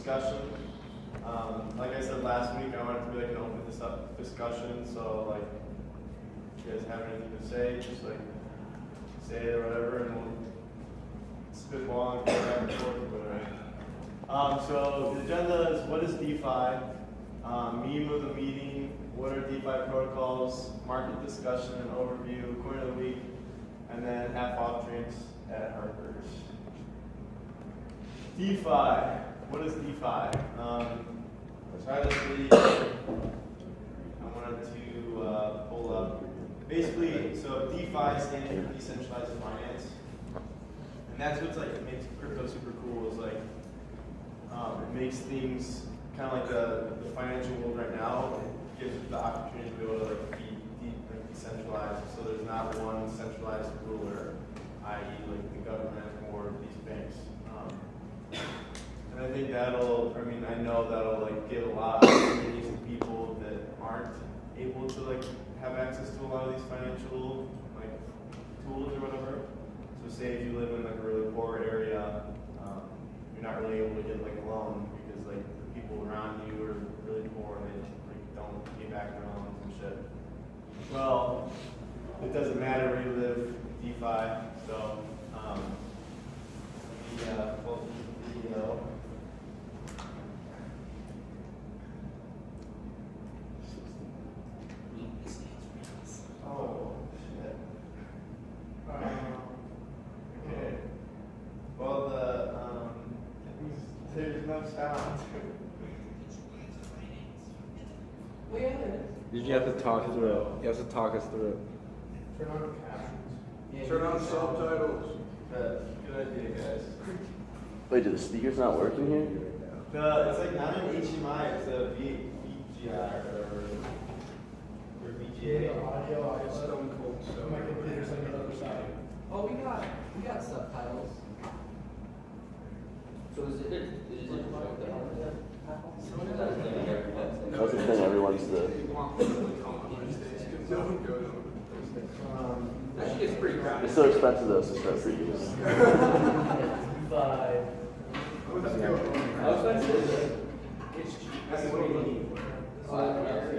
discussion. Like I said last week, I wanted to be like an open discussion. So like, if you guys have anything to say, just like say it or whatever, and we'll spitball and go back and forth. So the agenda is what is DeFi, meme of the meeting, what are DeFi protocols, market discussion and overview, coin of the week, and then half-off drinks at Harper's. DeFi. What is DeFi? So obviously, I wanted to pull up. Basically, so DeFi stands for decentralized finance, and that's what's like makes crypto super cool. Is like it makes things kind of like the financial world right now. It gives you the opportunity to be able to like be decentralized. So there's not one centralized ruler, i.e., like the government or these banks. And I think I know that'll like give a lot of opportunities to people that aren't able to like have access to a lot of these financial like tools or whatever. So say if you live in like a really poor area, you're not really able to get like a loan because like the people around you are really poor and they like don't pay back their loans and shit. Well, it doesn't matter where you live, DeFi. So video. Oh, shit. Okay. Well, there's no sound. You have to talk through it. You have to talk us through it. Turn on captions. Turn on subtitles. Good idea, guys. Wait, do the speakers not working here? It's like not an HDMI, it's a VGI or VGA. Stone cold. So My computer's on the other side. Oh, we got subtitles. So is it That's the thing, everyone's the. Actually, it's pretty crowded. It's so expensive though, so start free use.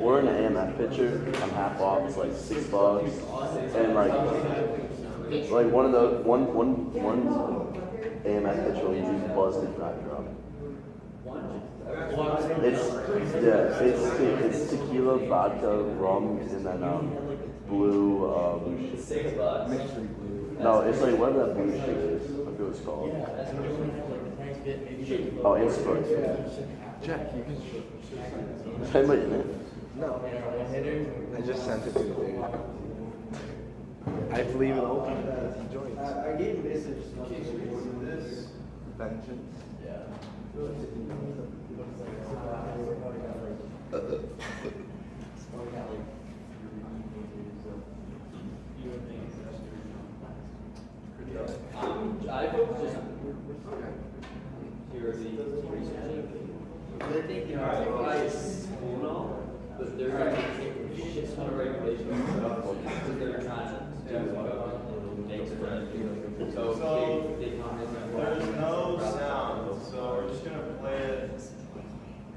We're in an AMF picture. I'm half off. It's like $6, and like one of the one AMF picture will use buzzed drive drum. It's tequila, vodka, rum, and then blue. No, it's like whatever that blue shit is. I forget what it's called. Oh, and Sprite. Jack, you can. Is anybody in it? No. I just sent it to you. I believe it open. He joins. I gave a message in case you wanted this. Vengeance. I focus just here they think DeFi is cool and all, but they're going to take a shit ton of regulations because they're trying to make it. So they there's no sound, so we're just gonna play it,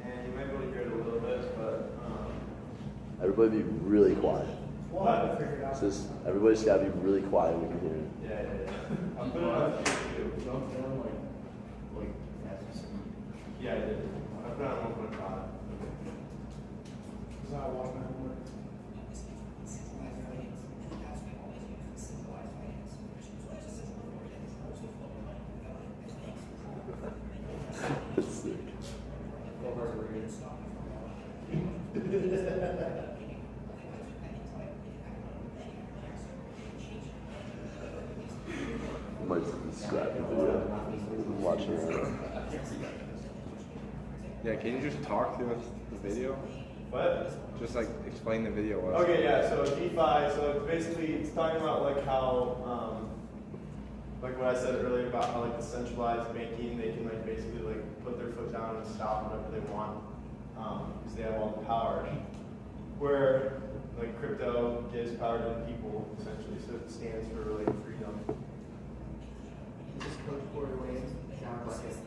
and you might be able to hear it a little bit, but Everybody be really quiet. what? It's just, everybody's gotta be really quiet when you hear it. Yeah. I'll put it on YouTube. Yeah, I did. I put it on 1.5. Is that walking homework? It's sick. Might scrap the video. I'm watching it. Yeah, can you just talk through the video? What? Just like explain the video. Okay, yeah, so DeFi, so basically it's talking about like how, like what I said earlier about how like the centralized banking, they can like basically like put their foot down and stop whatever they want, because they have all the power. Where like crypto gives power to the people essentially, so it stands for like freedom. This is Coach Corey Wayne. Sounds like it.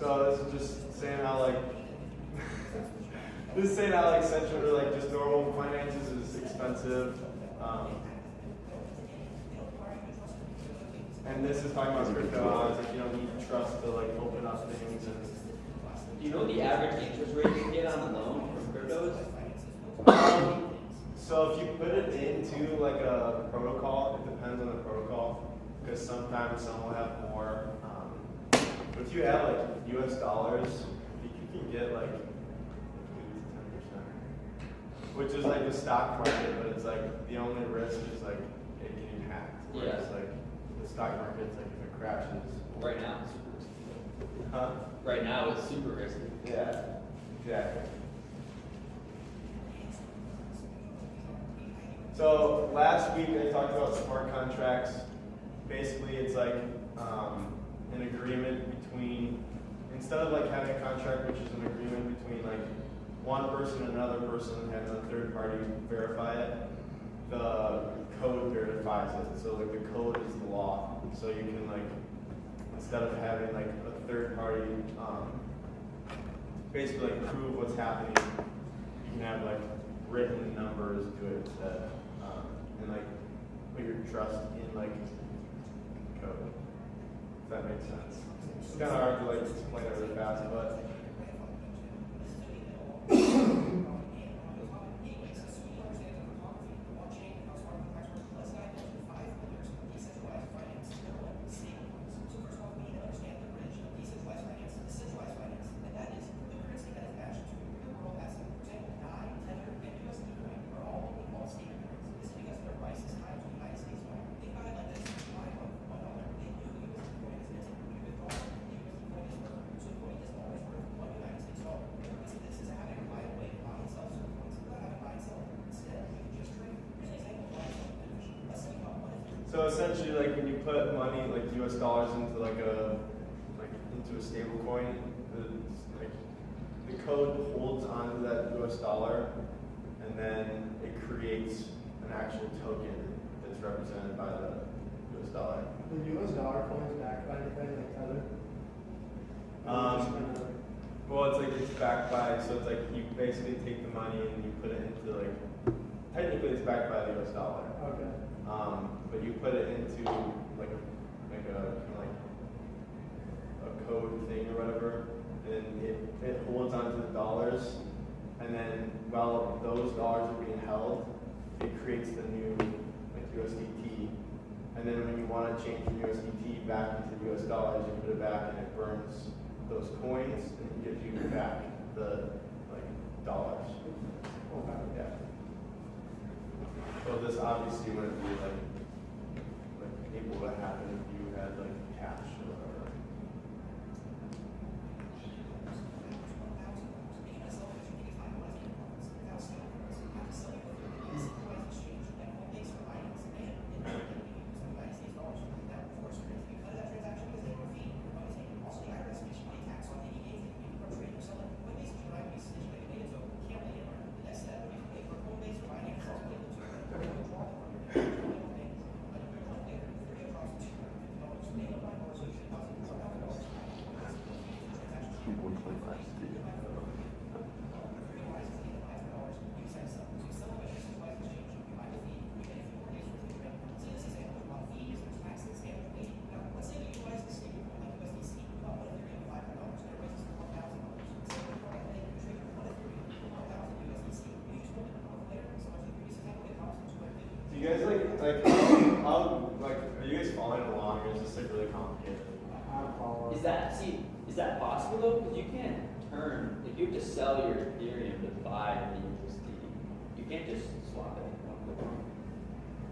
So this is just saying how like this is saying how like central or like just normal finances is expensive. And this is talking about crypto. How it's like you don't need trust to like open up things and. Do you know what the average interest rate you get on a loan from cryptos? So if you put it into like a protocol, it depends on the protocol, because sometimes some will have more. But if you have like US dollars, you can get like 8 to 10%, which is like the stock market, but it's like the only risk is like it getting hacked. Whereas like the stock market, it's like if it crashes. Right now, it's super risky. Huh? Right now, it's super risky. Yeah, exactly. So last week I talked about smart contracts. Basically, it's like an agreement between, instead of like having a contract, which is an agreement between like one person and another person and having a third party verify it, the code verifies it. So like the code is the law. So you can like, instead of having like a third party basically like prove what's happening, you can have like written numbers to it instead, and like put your trust in like code. If that makes sense. It's kind of hard to like explain it really fast, but. So essentially, like when you put money, like US dollars, into like into a stable coin, like the code holds onto that US dollar, and then it creates an actual token that's represented by the US dollar. The US dollar coin is backed by anything like Tether? Well, it's like it's backed by, so it's like you basically take the money and you put it into like, technically it's backed by the US dollar. Okay. But you put it into like a code thing or whatever, and it holds onto the dollars, and then while those dollars are being held, it creates the new like USDT, and then when you want to change your USDT back into US dollars, you put it back and it burns those coins and gives you back the like dollars. Okay. Yeah. So this obviously wouldn't be like able to happen if you had like cash or whatever. Do you guys how are you guys following along, or is this like really complicated? I'm following. Is that possible though? Because you can't turn, if you have to sell your Ethereum to buy the USD, you can't just swap it.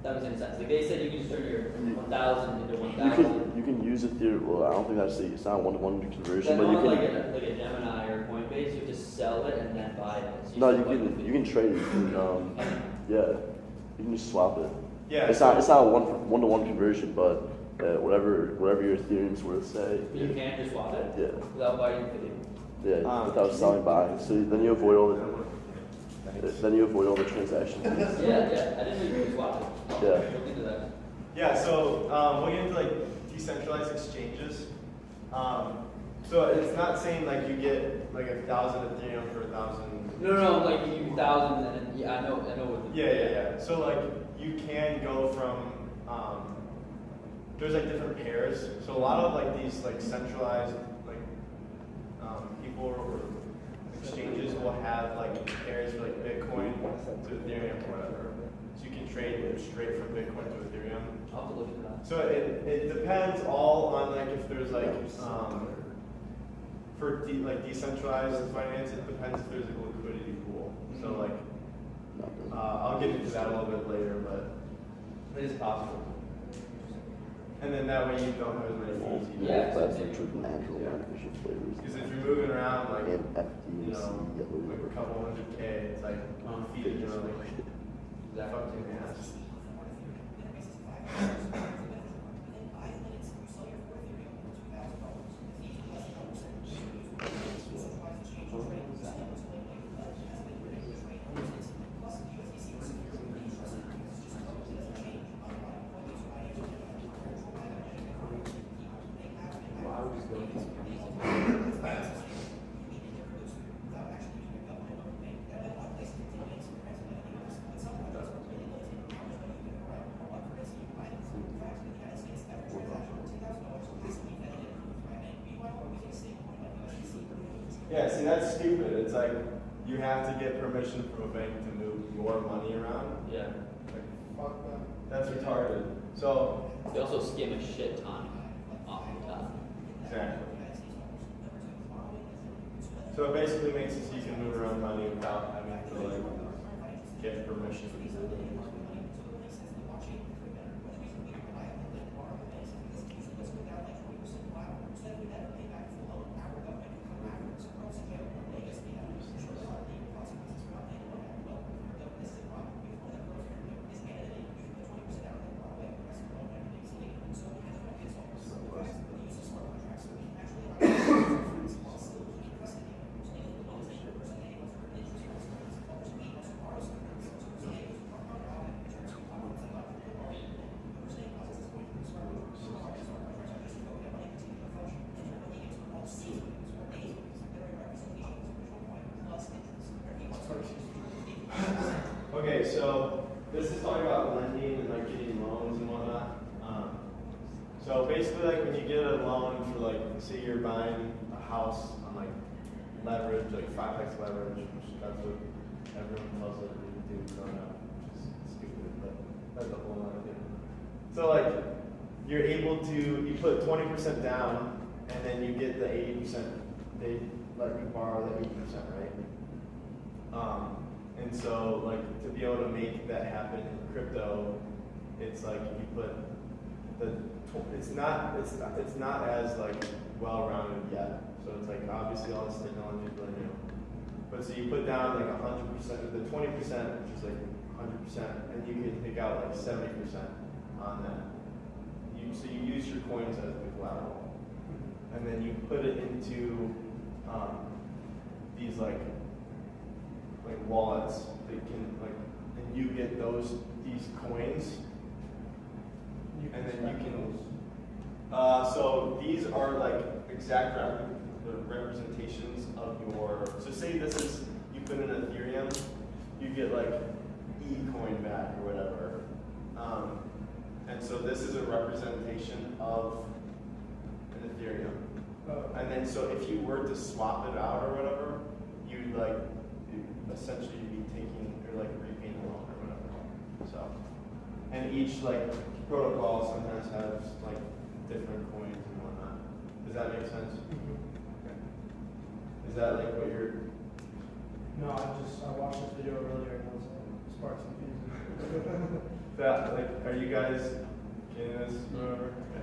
That was in sense. Like they said, you can just turn your 1,000 into 1,000. You can use Ethereum. Well, I don't think it's not a one-to-one conversion, Then but you on can. like a Gemini or Coinbase, you have to sell it and then buy it. So No, still you can trade it. You can, yeah, you can just swap it. Yeah. It's not a one-to-one conversion, but whatever your Ethereum's worth, say. But you can't just swap it? Yeah. Without buying Ethereum? Yeah, without selling, buying. So then you avoid all the transactions. Yeah. I didn't know you could swap it. Yeah. Look into that. Yeah, so we'll get into like decentralized exchanges. So it's not saying like you get like 1,000 Ethereum for 1,000. No, like you 1,000 and then, yeah, I know what the. Yeah. So like you can go from there's like different pairs. So a lot of like these like centralized like people or exchanges will have like pairs for like Bitcoin to Ethereum or whatever. So you can trade straight from Bitcoin to Ethereum. I'll have to look at that. So it depends all on like if there's like for like decentralized finance, it depends if there's a liquidity pool. So like I'll get into that a little bit later, but it is possible. And then that way you don't have as many fees. Yeah, that's the true natural beneficial flavors. Because if you're moving around like And you know like a couple $100K, it's like fees, you know, like that fucking ass. Yeah, see that's stupid. It's like you have to get permission from a bank to move your money around. Yeah. Like, fuck that. That's retarded. So They also skim a shit ton off the top. exactly. So it basically makes it so you can move around money without having to like get permission. Okay, so this is talking about lending and like getting loans and whatnot. So basically, like when you get a loan for like, say you're buying a house on like leverage, like 5x leverage, which that's what everyone tells us to do growing up, which is stupid, but that's a whole other thing. So like you're able to, you put 20% down, and then you get the 80%. They let you borrow the 80%, right? And so, like, to be able to make that happen in crypto, it's like you put it's not as like well-rounded yet. So it's like obviously all this technology is really new. But so you put down like 100%, the 20%, which is like 100%, and you can take out like 70% on that. So you use your coins as the collateral, and then you put it into these like wallets that can like, and you get these coins, and then you can. So these are like exact representations of your. So say this is you put in Ethereum, you get like E coin back or whatever, and so this is a representation of an Ethereum. And then so if you were to swap it out or whatever, you'd like essentially be taking or like repaying the loan or whatever. So, and each like protocol sometimes has like different coins and whatnot. Does that make sense? Okay. Is that like what you're? No, I watched this video earlier and it was sparks confusion. That like, are you guys getting this? Okay.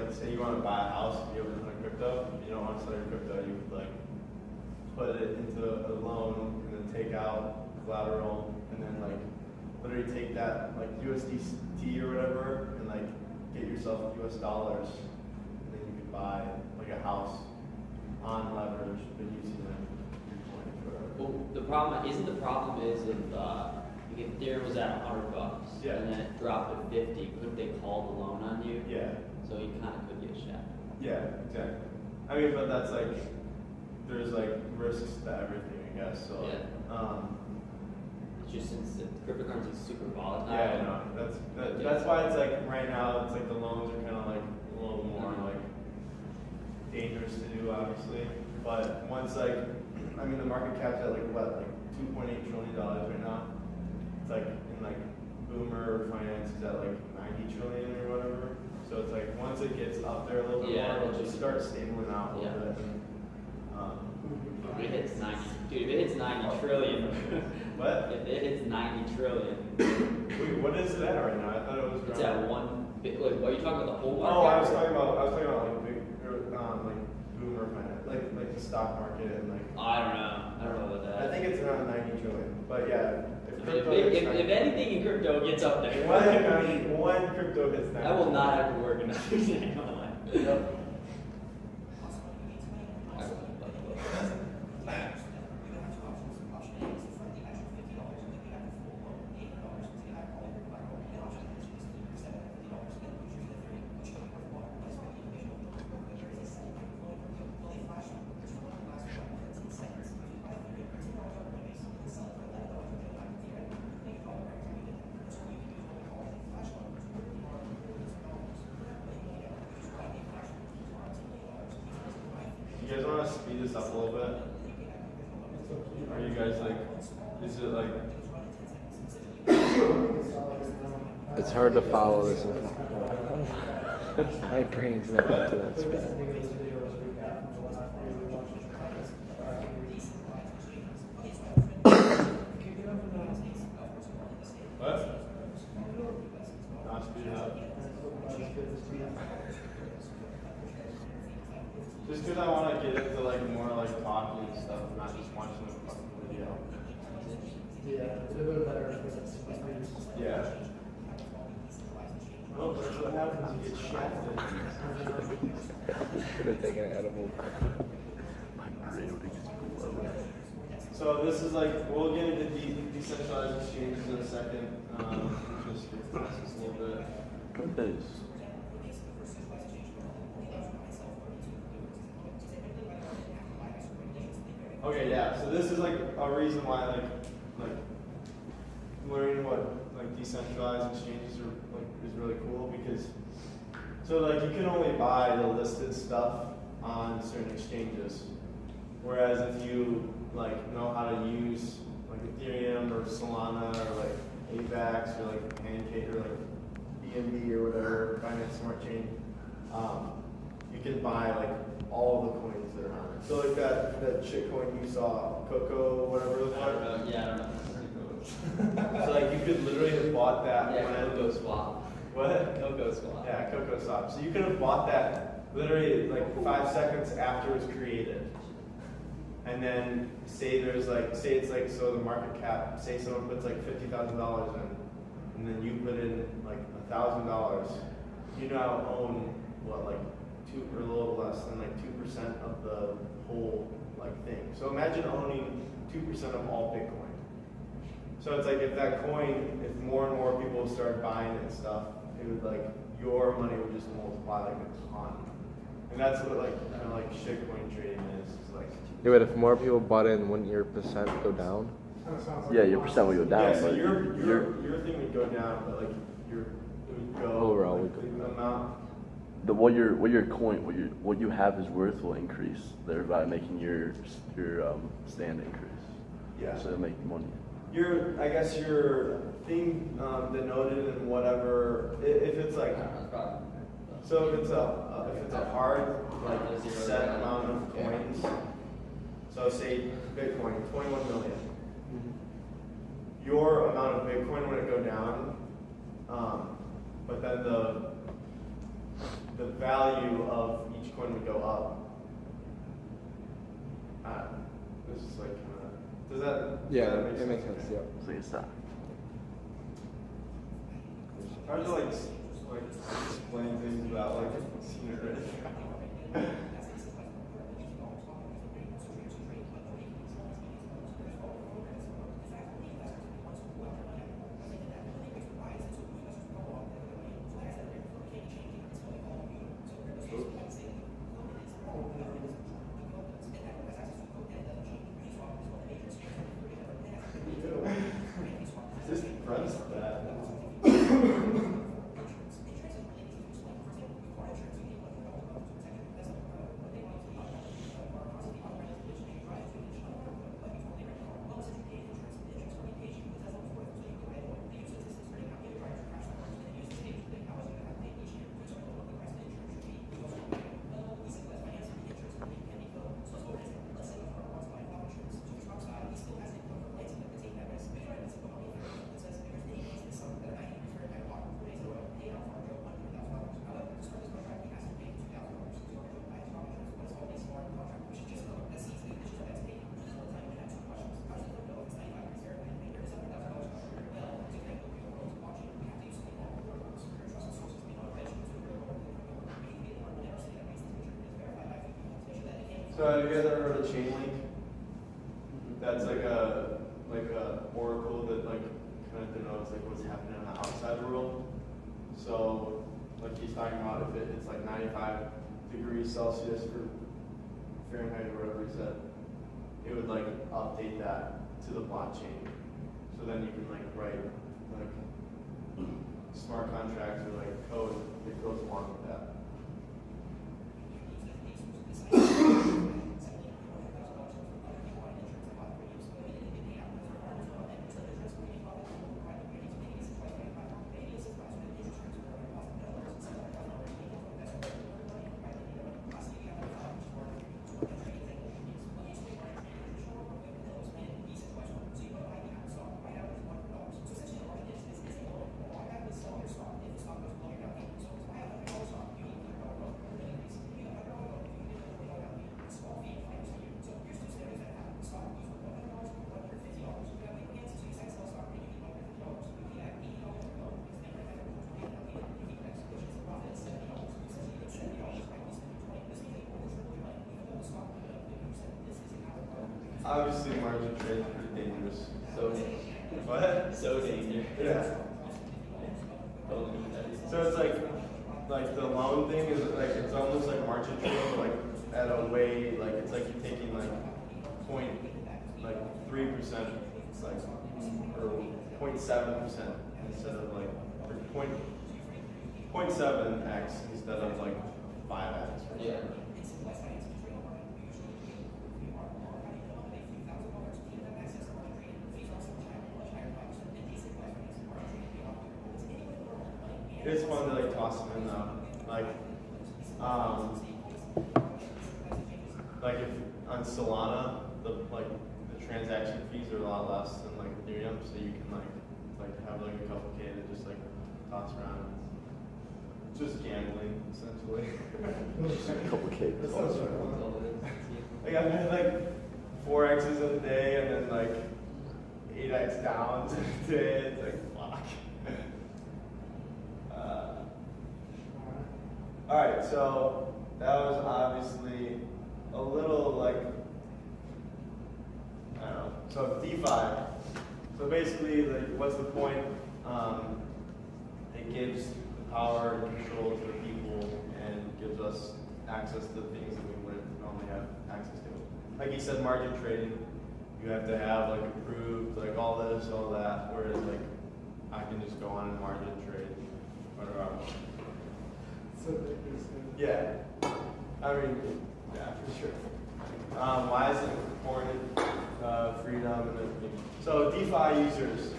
like, say you want to buy a house, you have a ton of crypto, you don't want to sell your crypto, you could like put it into a loan and then take out collateral and then like literally take that like USDT or whatever and like get yourself US dollars and then you could buy like a house on leverage but using your coin for Well, the problem is if Ethereum was at $100 Yeah. and then it dropped to 50, couldn't they call the loan on you? yeah. So you kind of could get shafted. Yeah, exactly. I mean, but that's like, there's like risks to everything, I guess. So, Yeah. It's just since the cryptocurrency is super volatile. yeah, I know. That's why it's like right now, it's like the loans are kind of like a little more like dangerous to do, obviously. But once like, I mean, the market cap's at like what, like $2.8 trillion right now. It's like in like boomer finance is at like 90 trillion or whatever. So it's like once it gets up there a little bit Yeah, more, it'll just start stabling out a little Yeah. bit. If it hits 90, dude, if it hits 90 trillion, What? if it hits 90 trillion, Wait, what is it at right now? I thought it was it's around. at one bit. Like, what are you talking about? The whole market? Oh, I was talking about like big, like boomer finance, like the stock market and like. I don't know about that. I think it's around 90 trillion. But yeah, if If, crypto if, hits if 90 anything in crypto gets up there, one crypto hits 90. I will not have to work another day in my life. Yep. You guys want to speed this up a little bit? Are you guys like, is it like, It's hard to follow this. My brain's not up to that So we speed. can think of this video as a recap from the last video we watched. Can you get up and what? Not speed it up. Just because I want to get into like more like talking and stuff, not just watching the fucking video. Yeah, it's a bit better. Yeah. Oh, that's what happens. You get shafted. Should have taken an edible. My brain would explode. So this is like, we'll get into decentralized exchanges in a second. Just get past this a little bit. What is? Okay, yeah. So this is like a reason why like learning what like decentralized exchanges are like is really cool because so like you can only buy the listed stuff on certain exchanges, whereas if you like know how to use like Ethereum or Solana or like AVAX or like Pancake or like BNB or whatever Binance Smart Chain, you can buy like all the coins that are on it. So like that shit coin you saw, Coco, whatever it was. I don't know. Yeah, I don't know. So like you could literally have bought that Yeah, when Coco swap. what? Coco swap. Yeah, Coco Swap. So you could have bought that literally like 5 seconds after it was created. And then say there's like, say it's like, so the market cap, say someone puts like $50,000 in, and then you put in like $1,000, you now own what, like 2 or a little less than like 2% of the whole like thing. So imagine owning 2% of all Bitcoin. So it's like if that coin, if more and more people start buying it and stuff, it would like, your money would just multiply like a ton. And that's what like, kind of like shitcoin trading is. It's like, Yeah, but if more people bought in, wouldn't your percent go down? Yeah, your percent will go down, yeah, so but your thing would go down, but like it would go Overall, like, would go the amount. what your coin, what you have is worth will increase, thereby making your stand increase. Yeah. So it'll make money. I guess your thing denoted in whatever, if it's like, so if it's a hard like set amount of coins, so say Bitcoin, 21 million. Your amount of Bitcoin would go down, but then the value of each coin would go up. This is like does that Yeah, does that it makes sense. Yeah. It's like a stock. Hard to like explain things without like seeing it right. Just runs that. So have you guys ever heard of Chainlink? That's like a oracle that like kind of denotes like what's happening in the outside world. So like he's talking about if it's like 95 degrees Celsius for Fahrenheit or whatever he said, it would like update that to the blockchain. So then you can like write like smart contracts or like code that goes along with that. Obviously, margin trade is pretty dangerous. So, what? So dangerous. Yeah. So it's like the loan thing is like it's almost like margin trade, but like at a way like it's like you're taking like 3%, like or 0.7% instead of like or 0.7x instead of like 5x. Yeah. It's fun to like toss them in though. Like if on Solana, the transaction fees are a lot less than like Ethereum, so you can like have like a couple K to just like toss around. It's just gambling essentially. A couple cakes. That sounds fun. Like I've had like 4x's in a day and then like 8x downs in a day. It's like fuck. All right, so that was obviously a little like, I don't know. So DeFi. So basically, like, what's the point? It gives the power and control to the people and gives us access to the things that we wouldn't normally have access to. Like you said, margin trading, you have to have like approved, like all this, all that. Whereas like, I can just go on and margin trade, whatever I want. Yeah, I mean, yeah, for sure. Why is it important? Freedom and everything. So DeFi users.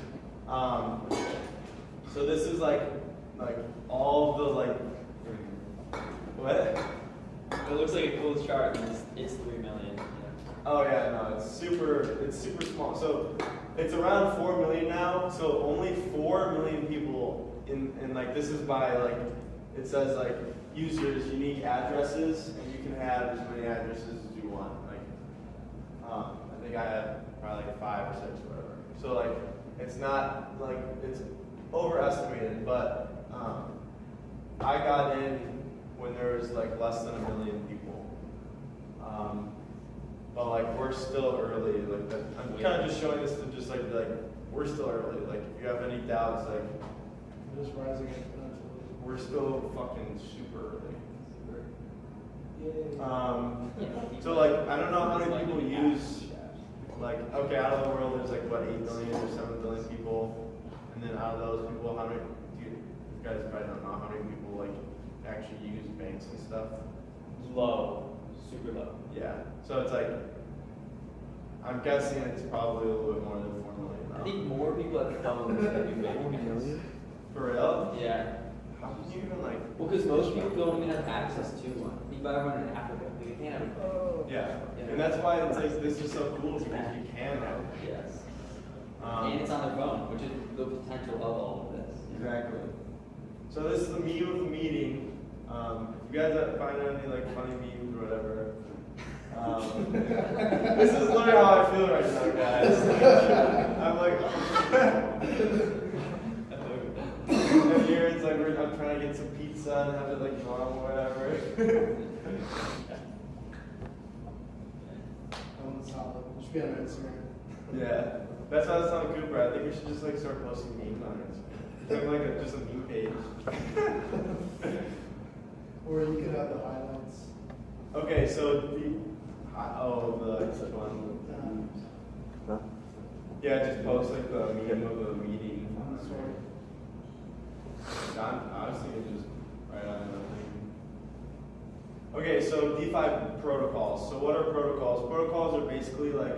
So this is like all the like. What? It looks like a cool chart. And it's 3 million. Oh yeah, no, it's super small. So it's around 4 million now. So only 4 million people in like this is by like. It says like users unique addresses, and you can have as many addresses as you want. Like, I think I have probably like 5 or 6 or whatever. So like, it's not like it's overestimated, but I got in when there was like less than 1 million people. But like we're still early. Like I'm kind of just showing this to just like we're still early. Like if you have any doubts, like Just rising exponentially. we're still fucking super early. Yay. So like I don't know how many people use like okay out of the world there's like what 8 billion or 7 billion people, and then out of those people how many? You guys probably don't know how many people like actually use banks and stuff. Low, super low. Yeah. So it's like I'm guessing it's probably a little bit more than 4 million now. I think more people have phones than do banking. For real? Yeah. How can you even like? Well, because most people don't even have access to one. You buy one in Africa, but you can't have a phone. Yeah. And that's why it's like this is so cool because you can have it. Yes. And it's on their phone, which is the potential of all of this. Exactly. So this is the meme of the meeting. If you guys find any like funny memes or whatever, this is literally how I feel right now, guys. I'm like, and here it's like I'm trying to get some pizza and have it like mom or whatever. Solid. Should be on our Instagram. Yeah, that's why I was telling Cooper. I think we should just like start posting memes on it. Have like just a meme page. Or you could have the highlights. Okay, so the which one? Huh? Yeah, just post like the meme of the meeting. On the story. I was thinking just right on the thing. Okay, so DeFi protocols. So what are protocols? Protocols are basically like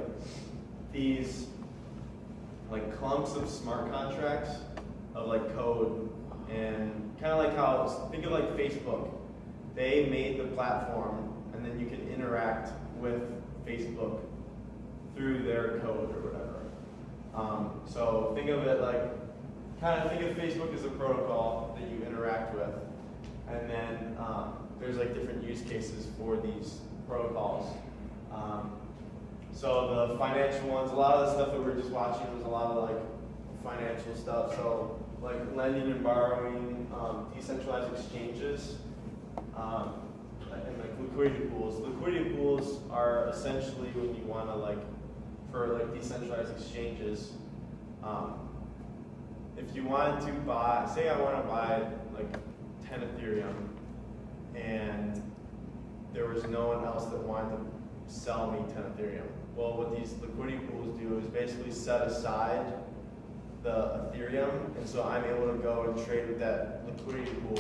these like clumps of smart contracts of like code, and kind of like how, think of like Facebook. They made the platform and then you can interact with Facebook through their code or whatever. So think of it like, kind of think of Facebook as a protocol that you interact with, and then there's like different use cases for these protocols. So the financial ones, a lot of the stuff that we were just watching was a lot of like financial stuff. So like lending and borrowing, decentralized exchanges, and like liquidity pools. Liquidity pools are essentially when you want to like, for like decentralized exchanges, if you wanted to buy, say I want to buy like 10 Ethereum, and there was no one else that wanted to sell me 10 Ethereum. Well, what these liquidity pools do is basically set aside the Ethereum, and so I'm able to go and trade with that liquidity pool,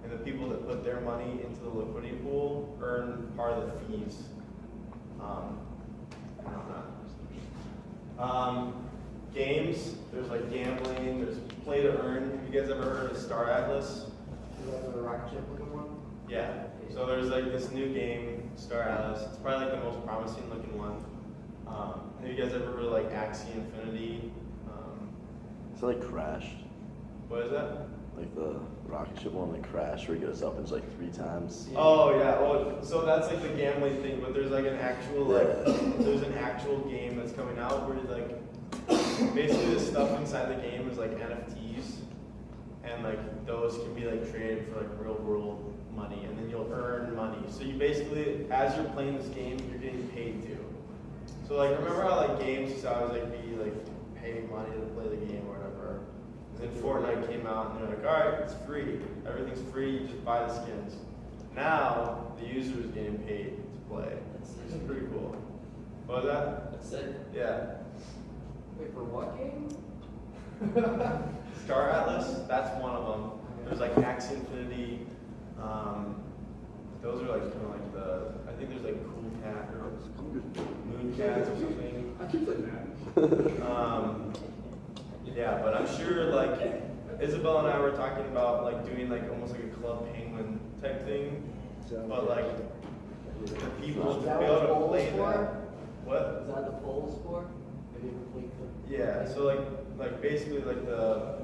and the people that put their money into the liquidity pool earn part of the fees. Games, there's like gambling, there's play to earn. Have you guys ever heard of Star Atlas? Is that the rocket ship looking one? Yeah. So there's like this new game, Star Atlas. It's probably like the most promising looking one. Have you guys ever heard of like Axie Infinity? So like crashed, What is that? like the rocket ship one that crashed where it goes up and it's like 3 times. Oh yeah, well, so that's like the gambling thing, but there's like an actual there's an actual game that's coming out where like basically the stuff inside the game is like NFTs, and like those can be like traded for like real world money, and then you'll earn money. So you basically, as you're playing this game, you're getting paid to. So like remember how like games used to always like be like paying money to play the game or whatever. And then Fortnite came out and they're like, all right, it's free. Everything's free, you just buy the skins. Now, the user is getting paid to play, which is pretty cool. What was that? That's it. Yeah. Wait, for what game? Star Atlas, that's one of them. There's like Axie Infinity. Those are like kind of like the, I think there's like Cool Cat or Moon Cats or something. I keep playing that. Yeah, but I'm sure like Isabel and I were talking about like doing like almost like a Club Penguin type thing, but like the people to Is be that able what to polls play for? that. What? Is that the polls for? Have you ever played the? Yeah, so like basically like the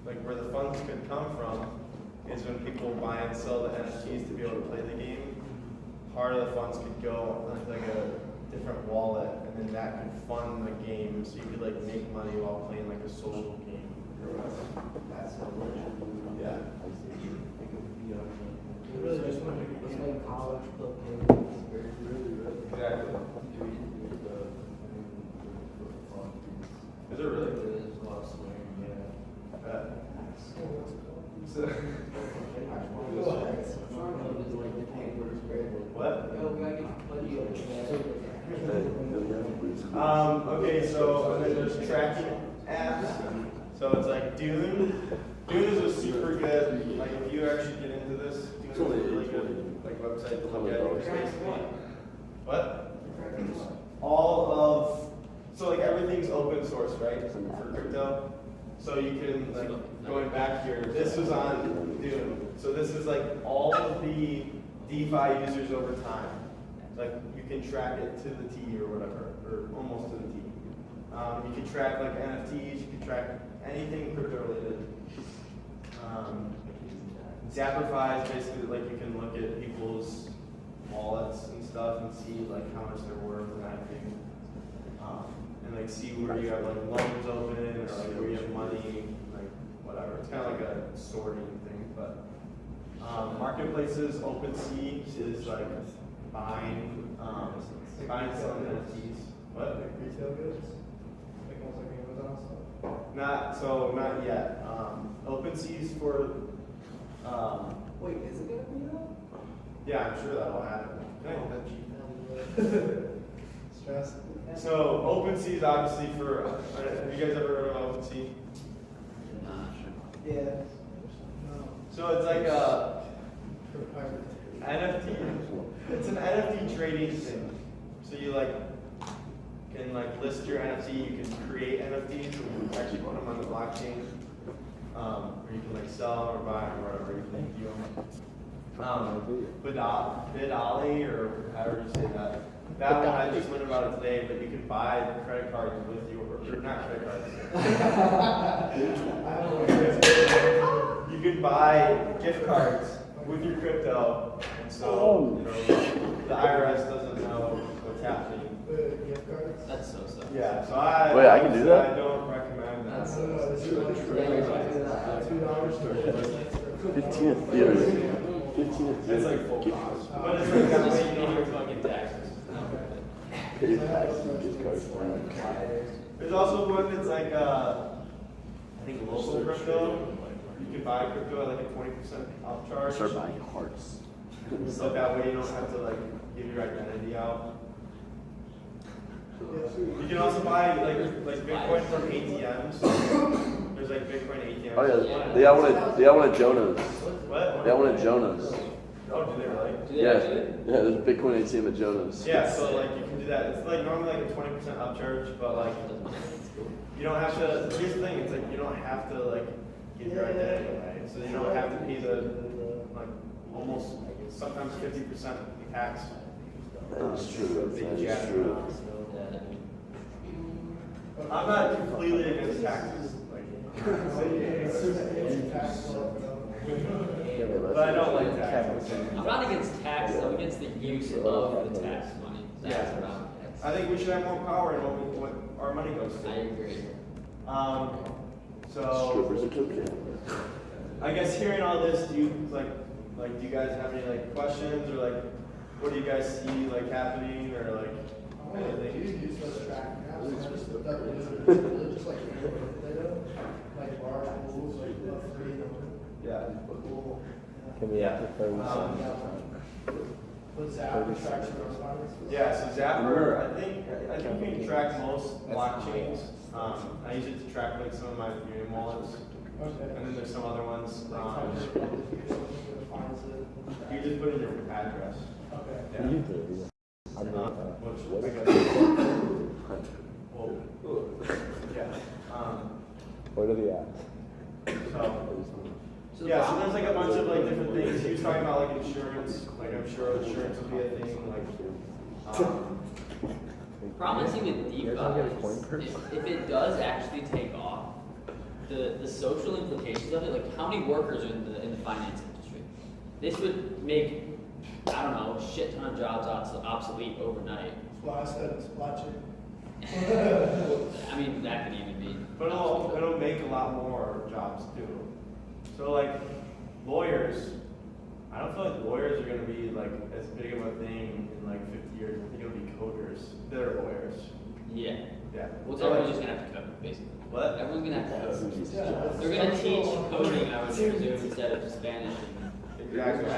like where the funds could come from is when people buy and sell the NFTs to be able to play the game, part of the funds could go on like a different wallet, and then that could fund the game, so you could like make money while playing like a social game. That's so much. Yeah. You really just want to make It's it like college club games. Exactly. Is it really? There's a lot of swearing, yeah. So, what? Yo, we gotta get buddy over Okay, so and then there's tracking apps. So it's like Dune. Dune is a super good, like if you actually get into this, Dune is a really good like website to look at. It's basically, what? All of, so like everything's open source, right? For crypto. So you can like, going back here, this was on Dune. So this is like all of the DeFi users over time. Like you can track it to the T or whatever, or almost to the T. You can track like NFTs, you can track anything crypto related. Zappify is basically like you can look at people's wallets and stuff and see like how much they're worth and everything. And like see where you have like loans open or like where you have money, like whatever. It's kind of like a sorting thing, but marketplaces, OpenSea is like buying some NFTs. What? like retail goods, like almost like Amazon stuff. Not yet. OpenSea is for Wait, is it gonna be that? yeah, I'm sure that will happen. Stress. So OpenSea is obviously for. Have you guys ever heard of OpenSea? Yeah. No. So it's like a For pirate. NFT. It's an NFT trading thing. So you like can like list your NFT. You can create NFTs and actually put them on the blockchain, or you can like sell them or buy them or whatever you think you own. Bidali or however you say that. That one I just learned about it today, but you can buy credit cards with your, or not credit cards. You can buy gift cards with your crypto, and so you know, the IRS doesn't know what's happening. Gift cards? That's so sad. Yeah, so Wait, I can do that? I don't recommend that. I don't know, this is like $2 15 Ethereum. 15 Ethereum. It's like full cost, but it's like that Just way you pay don't your fucking taxes. Pay taxes, gift cards. There's also one that's like, I think local crypto. You can buy crypto at like a 20% upcharge. Start buying hearts. So that way you don't have to like give your identity out. You can also buy like Bitcoin from ATMs. There's like Bitcoin ATMs. Oh yeah, they got one at Jonah's. What? They got one at Jonah's. Oh, do they really? Do they Yeah, actually? yeah. There's a Bitcoin ATM at Jonah's. Yeah, so like you can do that. It's like normally like a 20% upcharge, but like you don't have to. Here's the thing: it's like you don't have to like give your identity away, so you don't have to pay the like almost sometimes 50% tax. That's true. That's true. I'm not completely against taxes, like, but I don't like taxes. I'm not against taxes, I'm against the use of the tax money. That's what I'm against. I think we should have more power in what our money goes I to. agree. So Strippers are cocaine. I guess hearing all this, do you do you guys have any like questions or like what do you guys see like happening or like anything? Use those tracking apps, and just stuff that is just like data, like large pools, like about 3 Yeah. cool. Can we have to play with But Zap tracks correspondence. Yeah, so Zapper, I think you can track most blockchains. I use it to track like some of my Ethereum wallets, Okay. and then there's some other ones. Finds it. You just put in your address. Okay. Yeah. You do. I'm not. Which I guess. Well, yeah. What are the apps? So yeah, so there's like a bunch of like different things. He was talking about like insurance. Like I'm sure insurance will be a thing. Like. Promising with You DeFi guys don't get a coin is purse? if it does actually take off, the social implications of it, like how many workers are in the finance industry? This would make, I don't know, a shit ton of jobs obsolete overnight. That's why I said it's blockchain. I mean, that could even be. But it'll make a lot more jobs too. So like lawyers, I don't feel like lawyers are gonna be like as big of a thing in like 50 years. I think it'll be coders that are lawyers. Yeah. Yeah. Well, So, everyone's like, just gonna have to code, basically. what? Everyone's gonna have to code. Yeah, They're gonna teach coding, I would presume, instead of Spanish. Exactly. I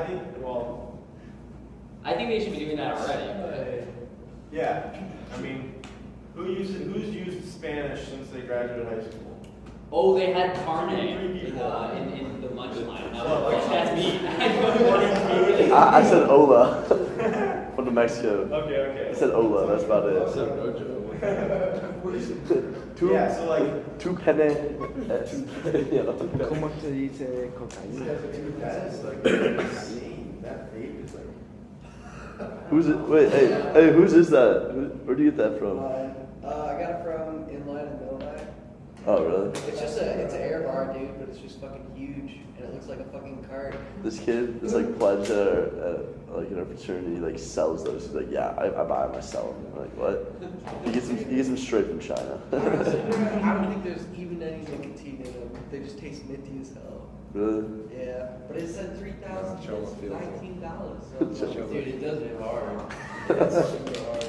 think, well, I think they should be doing that already. yeah. I mean, who's used Spanish since they graduated high school? Oh, they had carne Three in people. in the lunch line. That Oh, was, like- that's me. I go I said hola from New Mexico. Okay. I said hola. That's about it. Two, Yeah, so like, two penne. You know. ¿Cómo se dice cocaína? that's like insane. That vape is like. Who's it? Wait, hey, whose is that? Where do you get that from? I got it from Inline and Novi. Oh, really? It's just it's an air bar, dude, but it's just fucking huge, and it looks like a fucking cart. This kid is like pledged like in our fraternity, like sells those. He's like, yeah, I buy them, I sell them. I'm like, what? He gets them straight from China. I don't think there's even any nicotine in them. They just taste minty as hell. Really? Yeah, but it said 3,000. It's $19. Dude, it does it hard. It's super hard.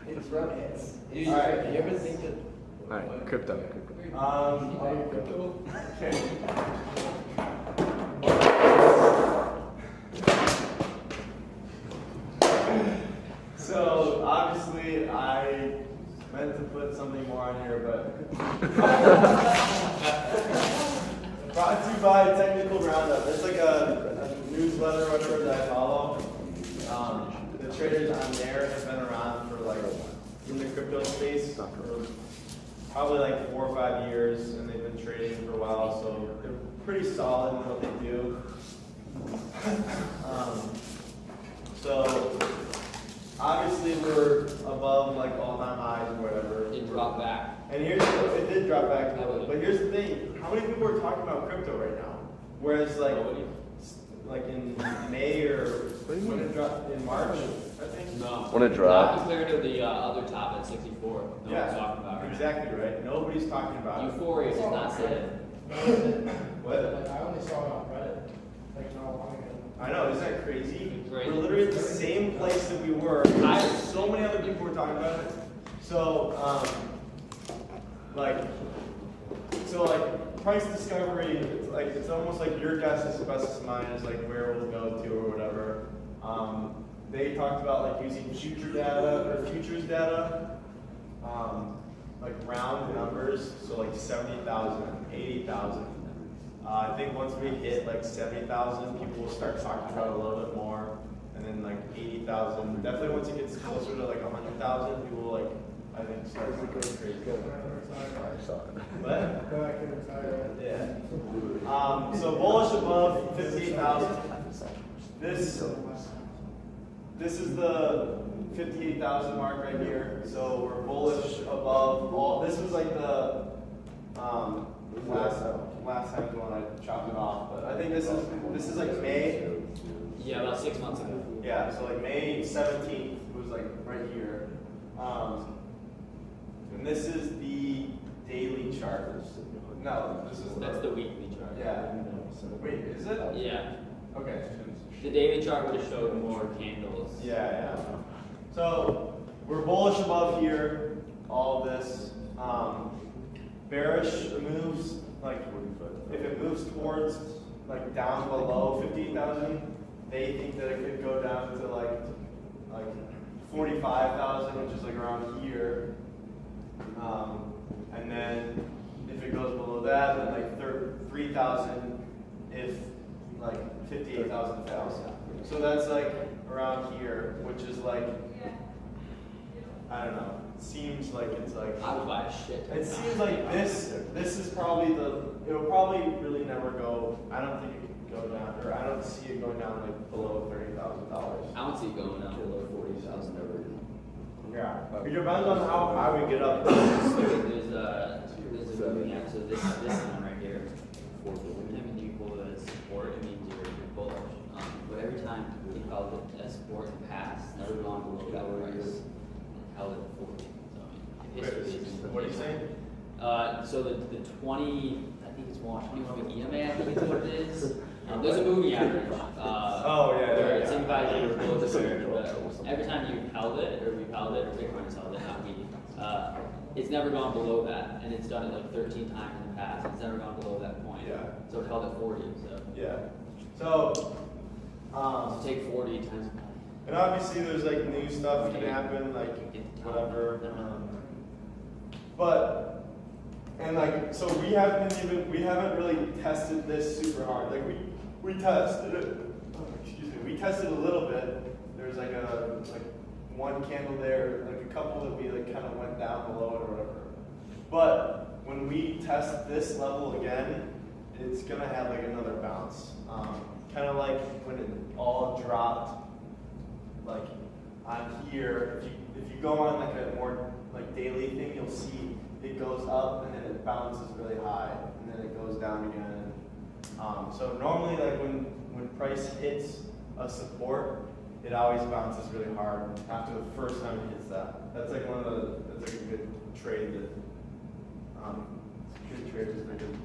It's rough. It's. All right. You ever think that? Alright, crypto. Okay. So obviously I meant to put something more on here, but brought to you by Technical Roundup. It's like a newsletter or whatever that I follow. The traders on there have been around for like in the crypto space for probably like 4 or 5 years, and they've been trading for a while, so they're pretty solid in what they do. So obviously we're above like all-time highs or whatever. It dropped back. And it did drop back a little bit. But here's the thing: how many people are talking about crypto right now? Whereas like in May or when it dropped in March, I think. No. When it dropped. Not compared to the other top at 64. No one's talking about it. Exactly right. Nobody's talking about it. Euphoria does not say it. What? Like, I only saw it on Reddit, like not long ago. I know, isn't that crazy? Crazy. We're literally at the same place that we were. So many other people were talking about it. So, like price discovery, it's almost like your guess is as best as mine is like where we'll go to or whatever. They talked about like using futures data, like round numbers, so like 70,000, 80,000. I think once we hit like 70,000, people will start talking about it a little bit more, and then like 80,000. Definitely once it gets closer to like 100,000, people will like, I think, start going crazy. What? Go back and retire. Yeah. So bullish above 58,000. This is the 58,000 mark right here. So we're bullish above all. This was like the last time when I chopped it off, but I think this is like May. Yeah, about 6 months ago. Yeah, so like May 17th was like right here. And this is the daily chart. No, this is That's the weekly chart. Yeah. Wait, is it? Yeah. Okay. The daily chart would have showed more candles. Yeah. So we're bullish above here, all of this. Bearish moves, like if it moves towards like down below 58,000, they think that it could go down to like 45,000, which is like around here. And then if it goes below that, then like 3,000 if like 58,000 fails. So that's like around here, which is like, I don't know, it seems like it's like, I would buy a shit ton. it seems like this is probably it'll probably really never go, I don't think it can go down, or I don't see it going down like below $30,000. I don't see it going down below 40,000 ever. Yeah. It depends on how high we get up. There's a moving average. So this one right here. Every time you pull it as support, it means you're bullish. But every time you held it as support and pass, never gone below that price. Held it at 40. So I mean, history is. What are you saying? So the 20, I think it's 21 week EMA, I think is what it is. There's a moving average. Oh, yeah, where yeah, it's yeah. invalid below the bear, but every time you've held it, or we've held it, or Bitcoin has held it, not we, it's never gone below that, and it's done it like 13 times in the past. It's never gone below that point. Yeah. So it held at 40. So, Yeah. So, so take 40 times. and obviously there's like new stuff can happen, like whatever. But, and like, so we haven't really tested this super hard. Like we tested it, we tested a little bit. There's like one candle there, like a couple that we like kind of went down below it or whatever. But when we test this level again, it's gonna have like another bounce. Kind of like when it all dropped, like on here. If you go on like a more like daily thing, you'll see it goes up and then it bounces really high and then it goes down again. So normally, like when price hits a support, it always bounces really hard after the first time it hits that. That's like that's like a good trade that good traders that could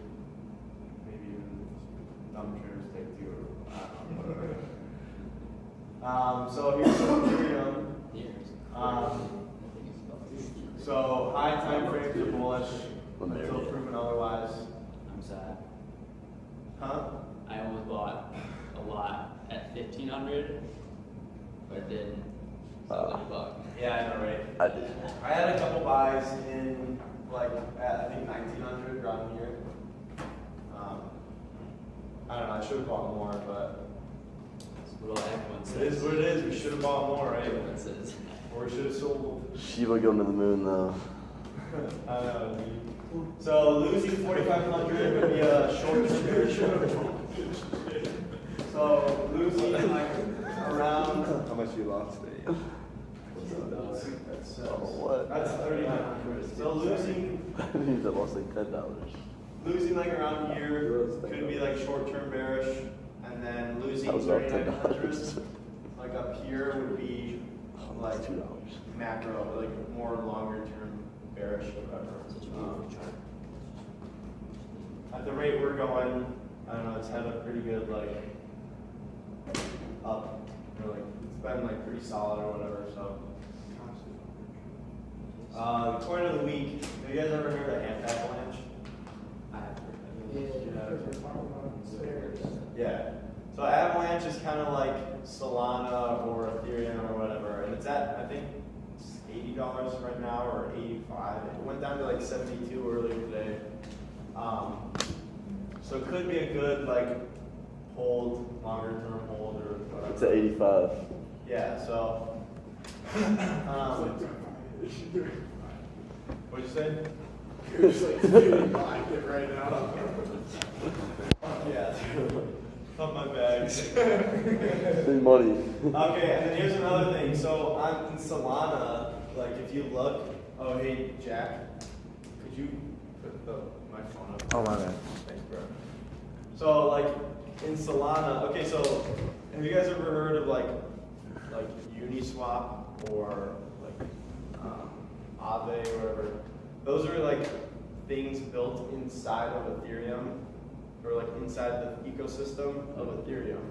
maybe even dumb traders take too. I don't know, whatever. So here's Ethereum. So high time frames are bullish until proven otherwise. I'm sad. Huh? I almost bought a lot at 1,500, but then $1. Yeah, I know, right? I did. I had a couple buys in like at I think 1,900 around here. I don't know. I should have bought more, but That's what everyone it says. is what it is. We should have bought more, right? Everyone says. Or we should have sold. Shiba going to the moon though. I don't know, dude. So losing 4,500 would be a short-term period. So losing like around. How much you lost today? That's, What? That's 3,900. So losing I think that lost like $10. losing like around here could be like short-term bearish, and then losing That was up 3,900 $10. like up here would be like $2. macro, like more longer-term bearish or whatever. At the rate we're going, I don't know, it's had a pretty good like up, or like it's been like pretty solid or whatever. So the coin of the week. Have you guys ever heard of Avalanche? I have heard Yeah, of it. because we're talking about spares. Yeah. So Avalanche is kind of like Solana or Ethereum or whatever, and it's at I think it's $80 right now or 85. It went down to like 72 earlier today. So it could be a good like hold, longer term hold or whatever. It's at 85. Yeah. So. What'd you say? It's like feeling like it right now. Yeah. Pump my bags. Big money. Okay, and then here's another thing. So on in Solana, like if you look, oh hey Jack, could you put my phone up? Oh my bad. Thanks, bro. So like in Solana, okay, so have you guys ever heard of like Uniswap or like Aave or whatever? Those are like things built inside of Ethereum, or like inside the ecosystem of Ethereum.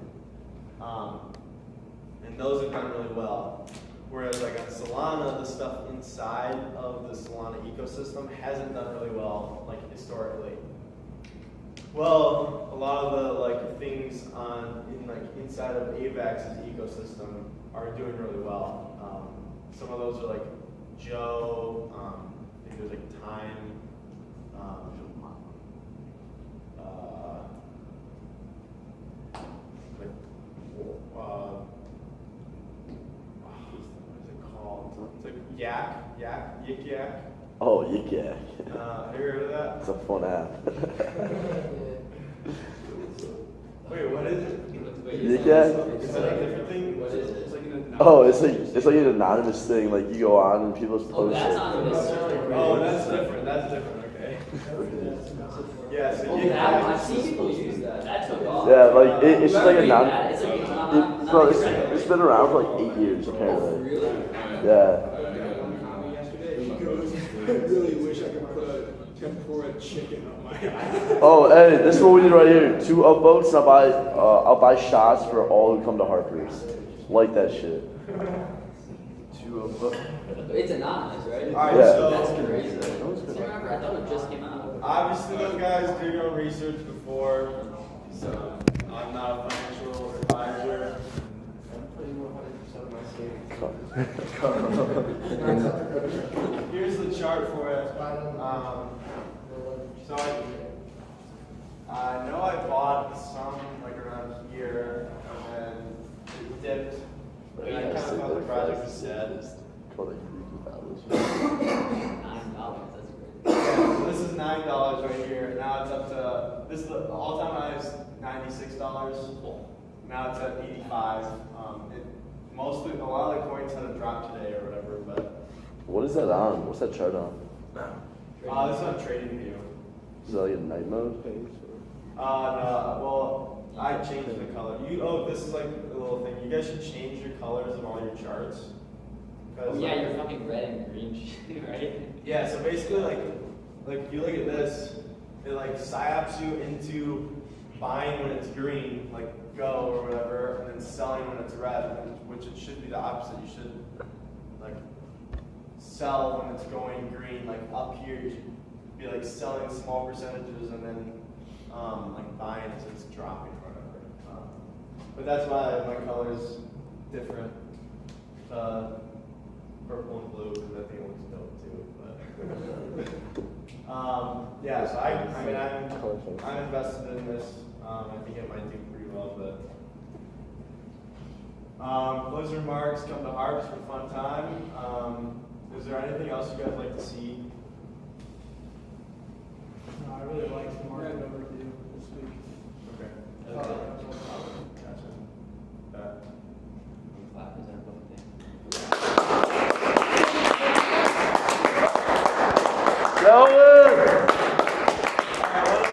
And those have done really well. Whereas like on Solana, the stuff inside of the Solana ecosystem hasn't done really well, like historically. Well, a lot of the like things inside of AVAX's ecosystem are doing really well. Some of those are like Joe, I think there's like Time, what is it called? It's like Yik Yak. Oh, Yik Yak. Have you heard of that? It's a fun app. Wait, what is it? Wait, Yik is Yak? that- Is that a different thing? What is it? It's like an Oh, it's like an anonymous thing. Like you go on and people just Oh, post that's it. on this. Oh, that's different. That's different. Okay. Yeah. So Oh, you that, guys. I've seen people use that. That took off. Yeah, like it's just like a Remember non. that? It's like, No, it's been around for like 8 years Oh, apparently. really? Yeah. I really wish I could put a tempura chicken on my eye. Oh, hey, this is what we did right here. 2 upvotes, and I'll buy shots for all who come to Harper's. Like that shit. 2 upvotes. It's anonymous, right? Alright, Yeah. so That's crazy. I thought it just came out. obviously those guys do your own research before. So I'm not a financial advisor. Here's the chart for it. So I know I bought some like around here, and then it dipped. And I kind of thought the project was dead. $3,000. $9. That's great. Yeah, so this is $9 right here. Now it's up to this is the all-time high is $96. Now it's at 85. Mostly a lot of the coins had a drop today or whatever, but What is that on? What's that chart on? this is on TradingView. Is that like a night mode? No, well, I changed the color. This is like a little thing. You guys should change your colors of all your charts. Oh, yeah, you're fucking red and green, right? Yeah, so basically, like if you look at this, it like psyops you into buying when it's green, like go or whatever, and then selling when it's red, which it should be the opposite. You should like sell when it's going green, like up here. You should be like selling small percentages and then like buying as it's dropping or whatever. But that's why my color's different. Purple and blue because I think it looks dope too. But yeah, so I'm invested in this. I think it might do pretty well, but closing remarks. Come to Harps for a fun time. Is there anything else you guys like to see? No, I really liked the market overview this week.